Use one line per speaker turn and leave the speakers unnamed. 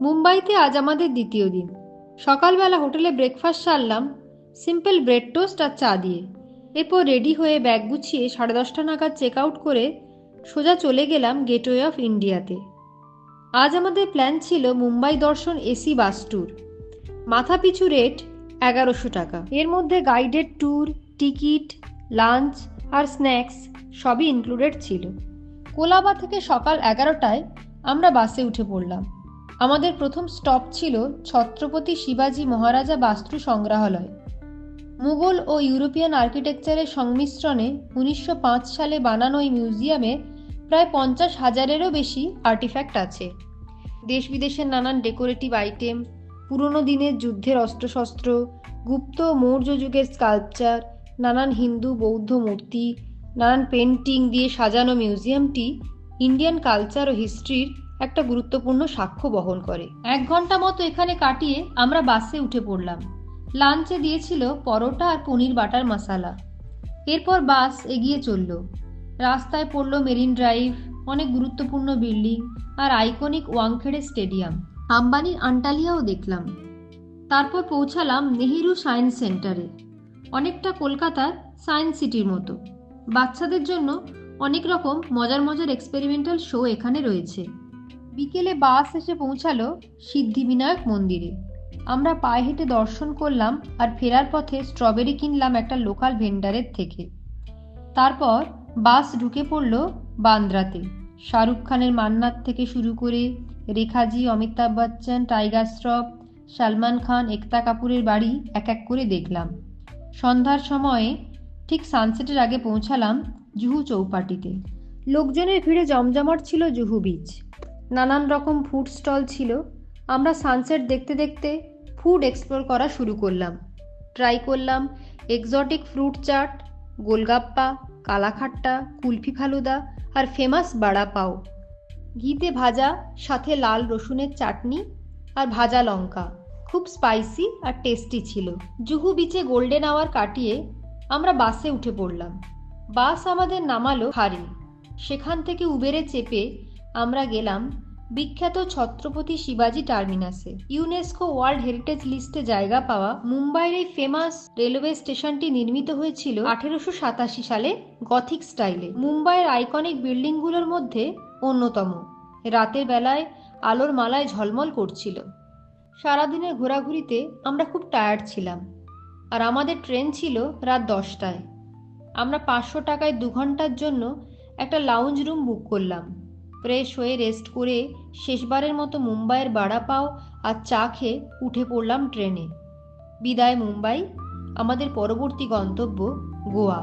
মুম্বাইতে আজ আমাদের দ্বিতীয় দিন। সকালবেলা হোটেলে ব্রেকফাস্ট সারলাম, সিম্পল ব্রেড টোস্ট আর চা দিয়ে। এরপর রেডি হয়ে ব্যাগ গুছিয়ে 10:30 নাগাদ চেক আউট করে সোজা চলে গেলাম গেটওয়ে অফ ইন্ডিয়াতে। আজ আমাদের প্ল্যান ছিল মুম্বাই দর্শন এসি বাস ট্যুর। মাথা পিছু রেট 1100 টাকা। এর মধ্যে গাইডেড ট্যুর, টিকিট, লাঞ্চ আর স্ন্যাক্স সবই ইনক্লুডেড ছিল। কোলাবা থেকে সকাল 11টায় আমরা বাসে উঠে পড়লাম। আমাদের প্রথম স্টপ ছিল ছত্রপতি শিবাজি মহারাজা বাস্তু সংগ্রহালয়। মুঘল ও ইউরোপিয়ান আর্কিটেকচারের সংমিশ্রণে 1905 সালে বানানো এই মিউজিয়ামে প্রায় 50,000-এরও বেশি আর্টিফ্যাক্ট আছে। দেশ বিদেশের নানান ডেকোরেটিভ আইটেম, পুরনো দিনের যুদ্ধের অস্ত্রশস্ত্র, গুপ্ত ও মৌর্য যুগের স্কাল্পচার, নানান হিন্দু বৌদ্ধ মূর্তি, নানান পেন্টিং দিয়ে সাজানো মিউজিয়ামটি ইন্ডিয়ান কালচার ও হিস্ট্রির একটা গুরুত্বপূর্ণ সাক্ষ্য বহন করে। 1 ঘন্টা মতো এখানে কাটিয়ে আমরা বাসে উঠে পড়লাম। লাঞ্চে দিয়েছিল পরোটা আর পনির বাটার মশালা। এরপর বাস এগিয়ে চলল। রাস্তায় পড়ল মেরিন ড্রাইভ, অনেক গুরুত্বপূর্ণ বিল্ডিং আর আইকনিক ওয়াংখেড়ে স্টেডিয়াম। আম্বানির আন্টালিয়াও দেখলাম। তারপর পৌঁছালাম নেহেরু সায়েন্স সেন্টারে। অনেকটা কলকাতার সায়েন্স সিটির মতো। বাচ্চাদের জন্য অনেক রকম মজার মজার এক্সপেরিমেন্টাল শো এখানে রয়েছে। বিকেলে বাস এসে পৌঁছালো সিদ্ধিবিনায়ক মন্দিরে। আমরা পায়ে হেঁটে দর্শন করলাম আর ফেরার পথে স্ট্রবেরি কিনলাম একটা লোকাল ভেন্ডারের থেকে। তারপর বাস ঢুকে পড়ল বান্দ্রাতে। শাহরুখ খানের মান্নাত থেকে শুরু করে রেখাজি, অমিতাভ বচ্চন, টাইগার শ্রফ, সালমান খান, একতা কাপুরের বাড়ি এক এক করে দেখলাম। সন্ধ্যার সময়ে ঠিক সানসেটের আগে পৌঁছালাম জুহু চৌপাটিতে। লোকজনের ভিড়ে জমজমাট ছিল জুহু বিচ। নানান রকম ফুড স্টল ছিল। আমরা সানসেট দেখতে দেখতে ফুড এক্সপ্লোর করা শুরু করলাম। ট্রাই করলাম এক্সোটিক ফ্রুট চাট, গোলগাপ্পা, কালাখাট্টা, কুলফি ফালুদা আর ফেমাস বাড়া পাও। ঘিতে ভাজা, সাথে লাল রসুনের চাটনি আর ভাজা লঙ্কা। খুব স্পাইসি আর টেস্টি ছিল। জুহু বিচে গোল্ডেন আওয়ার কাটিয়ে আমরা বাসে উঠে পড়লাম। বাস আমাদের নামালো হারি। সেখান থেকে উবেরে চেপে আমরা গেলাম বিখ্যাত ছত্রপতি শিবাজি টার্মিনাসে। ইউনেস্কো ওয়ার্ল্ড হেরিটেজ লিস্টে জায়গা পাওয়া মুম্বাইয়ের এই ফেমাস রেলওয়ে স্টেশনটি নির্মিত হয়েছিল 1887 সালে গথিক স্টাইলে। মুম্বাইয়ের আইকনিক বিল্ডিংগুলোর মধ্যে অন্যতম। রাতের বেলায় আলোর মালায় ঝলমল করছিল। সারাদিনের ঘোরাঘুরিতে আমরা খুব টায়ার্ড ছিলাম, আর আমাদের ট্রেন ছিল রাত 10টায়। আমরা 500 টাকায় 2 ঘন্টার জন্য একটা লাউঞ্জ রুম বুক করলাম। ফ্রেশ হয়ে রেস্ট করে শেষবারের মতো মুম্বাইয়ের বাড়া পাও আর চা খেয়ে উঠে পড়লাম ট্রেনে। বিদায় মুম্বাই। আমাদের পরবর্তী গন্তব্য গোয়া।